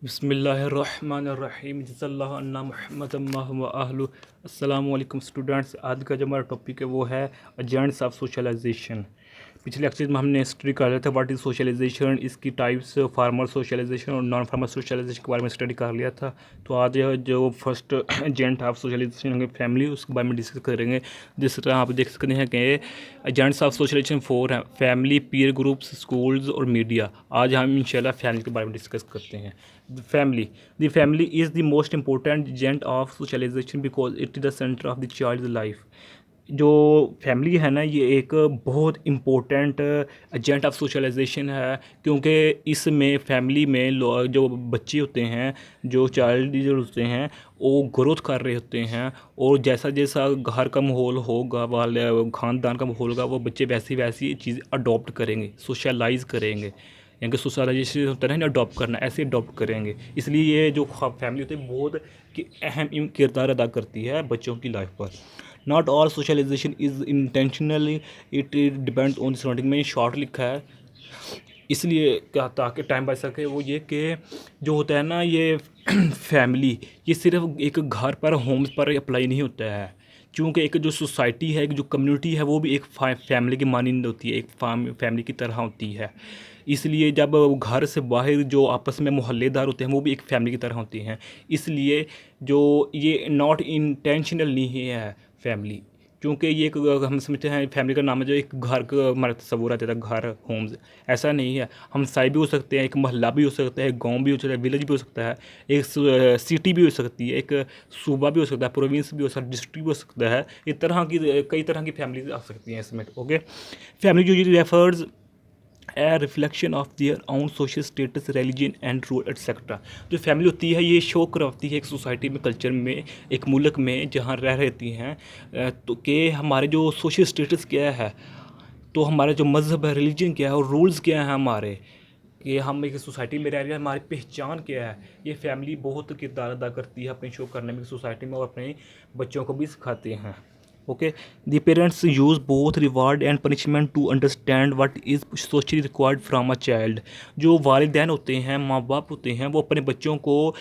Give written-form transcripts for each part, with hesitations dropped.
बिस्मिल्लाहिर्रहमानिर्रहीम जज़ल्लाहु अन्ना मुहम्मदन व आहलु। अस्सलामु अलैकुम स्टूडेंट्स। आज का जो हमारा टॉपिक है वो है एजेंट्स ऑफ सोशलाइजेशन। पिछले लेक्चर में हमने हिस्ट्री कर लिया था, व्हाट इज़ सोशलाइजेशन, इसकी टाइप्स, फार्मल सोशलाइजेशन और नॉन फार्मल सोशलाइजेशन के बारे में स्टडी कर लिया था। तो आज जो फर्स्ट एजेंट ऑफ सोशलाइजेशन होंगे फैमिली, उसके बारे में डिस्कस करेंगे। जिस तरह आप देख सकते हैं कि एजेंट्स ऑफ सोशलाइजेशन 4 हैं: फैमिली, पीयर ग्रुप्स, स्कूल्स और मीडिया। आज हम इंशाल्लाह फैमिली के बारे में डिस्कस करते हैं। The family is the most important agent of socialization because it is the center of the child's life. जो फैमिली है ना, ये एक बहुत इम्पोर्टेंट एजेंट ऑफ सोशलाइजेशन है, क्योंकि इसमें फैमिली में जो बच्चे होते हैं, जो चाइल्ड जो होते हैं, वो ग्रोथ कर रहे होते हैं। और जैसा जैसा घर का माहौल होगा, वाले ख़ानदान का माहौल होगा, वो बच्चे वैसी वैसी चीज़ अडॉप्ट करेंगे, सोशलाइज करेंगे। यानी कि सोशलाइजेशन होता है ना, अडॉप्ट करना, ऐसे अडॉप्ट करेंगे। इसलिए ये जो फैमिली होती है बहुत अहम किरदार अदा करती है बच्चों की लाइफ पर। Not all socialization is intentionally, it depends on surrounding. में शॉर्ट लिखा है इसलिए क्या, ताकि टाइम बच सके। वो ये कि जो होता है ना, ये फैमिली ये सिर्फ एक घर पर, होम्स पर अप्लाई नहीं होता है, क्योंकि एक जो सोसाइटी है, एक जो कम्युनिटी है, वो भी एक फैमिली की मानंद होती है, एक फैमिली की तरह होती है। इसलिए जब घर से बाहर जो आपस में मोहल्लेदार होते हैं, वो भी एक फैमिली की तरह होती हैं। इसलिए जो ये नॉट इंटेंशनल नहीं है फैमिली, क्योंकि ये एक हम समझते हैं फैमिली का नाम है जो एक घर का हमारा तस्वुर आता है, घर, होम्स। ऐसा नहीं है। हमसाई भी हो सकते हैं, एक मोहल्ला भी हो सकता है, एक गांव भी हो सकता है, विलेज भी हो सकता है, एक सिटी भी हो सकती है, एक सूबा भी हो सकता है, प्रोविंस भी हो सकता है, डिस्ट्रिक्ट भी हो सकता है। इस तरह की कई तरह की फैमिली आ सकती हैं इसमें। ओके, फैमिली जो refers a reflection of their own social status, religion and rule etcetera. जो फैमिली होती है ये शो करती है एक सोसाइटी में, कल्चर में, एक मुल्क में जहाँ रह रहती हैं, तो कि हमारे जो सोशल स्टेटस क्या है, तो हमारा जो मज़हब है, रिलीजन क्या है और रूल्स क्या हैं हमारे, कि हम एक सोसाइटी में रह रहे हैं, हमारी पहचान क्या है। ये फैमिली बहुत किरदार अदा करती है अपने शो करने में सोसाइटी में, और अपने बच्चों को भी सिखाते हैं। Okay, the parents use both reward and punishment to understand what is socially required from a child. जो वालिदैन होते हैं, माँ बाप होते हैं, वो अपने बच्चों को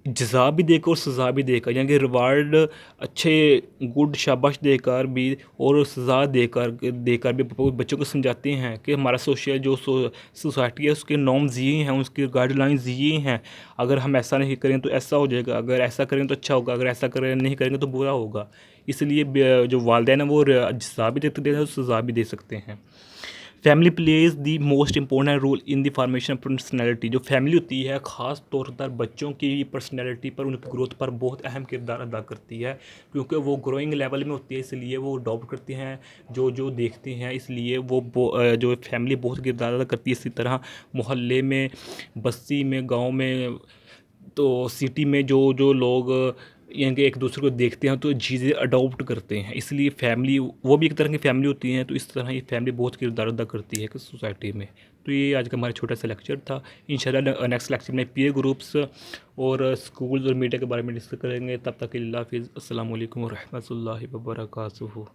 जज़ा भी देकर और सज़ा भी देकर, यानी कि रिवार्ड अच्छे गुड शाबाश देकर भी और सज़ा देकर देकर भी बच्चों को समझाते हैं कि हमारा सोशल जो सोसाइटी है, उसके नॉर्म्स ये हैं, उसके गाइडलाइंस ये हैं। अगर हम ऐसा नहीं करें तो ऐसा हो जाएगा, अगर ऐसा करें तो अच्छा होगा, अगर ऐसा करें नहीं करेंगे तो बुरा होगा। इसलिए जो वालिदैन हैं वो जज़ा भी देते हैं और सज़ा भी दे सकते हैं। Family plays the most important role in the formation of personality. जो फैमिली होती है ख़ास तौर पर बच्चों की पर्सनैलिटी पर, उनकी ग्रोथ पर बहुत अहम किरदार अदा करती है, क्योंकि वो ग्रोइंग लेवल में होती है। इसलिए वो अडॉप्ट करती हैं जो जो देखते हैं, इसलिए जो फैमिली बहुत किरदार अदा करती है। इसी तरह मोहल्ले में, बस्ती में, गाँव में, तो सिटी में जो जो लोग यानी कि एक दूसरे को देखते हैं तो चीज़ें अडॉप्ट करते हैं। इसलिए फैमिली वो भी एक तरह की फैमिली होती हैं। तो इस तरह ये फैमिली बहुत किरदार अदा करती है कि सोसाइटी में। तो ये आज का हमारा छोटा सा लेक्चर था। इंशाल्लाह नेक्स्ट लेक्चर में पीयर ग्रुप्स और स्कूल्स और मीडिया के बारे में डिस्कस करेंगे। तब तक के लिए अल्लाह हाफिज़। अस्सलामु अलैकुम व रहमतुल्लाहि व बरकातुहू।